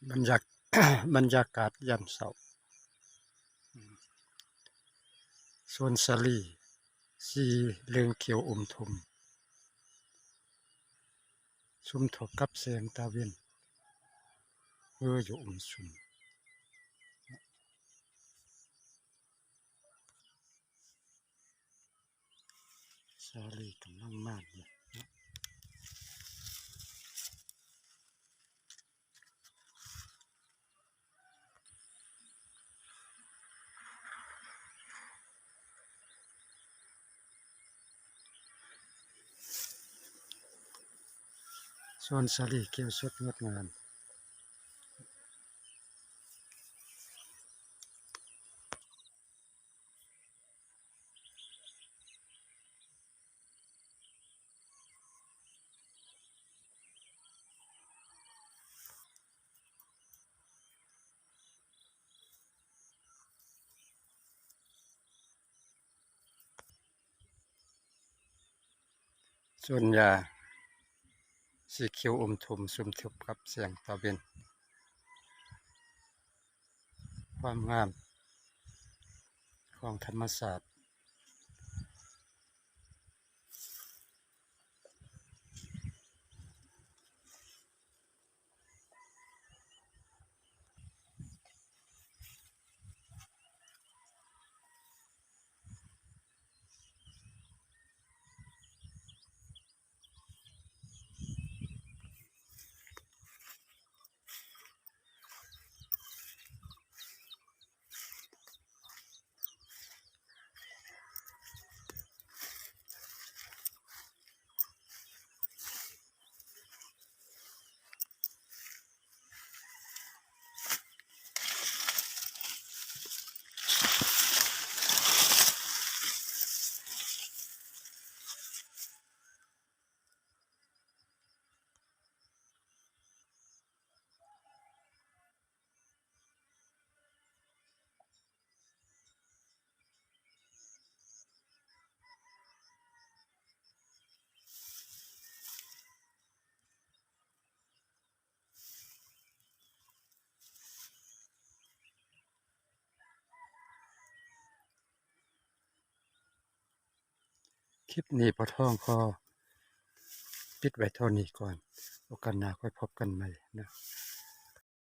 บรรยาก บรรยากาศยามเช้าสวนสาลีสีเหลืองเขียวอมทุมชุมทบกับแสงตะเวนอยู่อมชุมสาลีกำลังมาเนี่ยสวนสาลีเขียวสดงดงามสวนยาสีเขียวอมทุมชุมทบกับแสงตะเวนความงามของธรรมศาสตร์คลิปนี้พอท่องขอปิดไว้เท่านี้ก่อนโอกาสหน้าค่อยพบกันใหม่นะ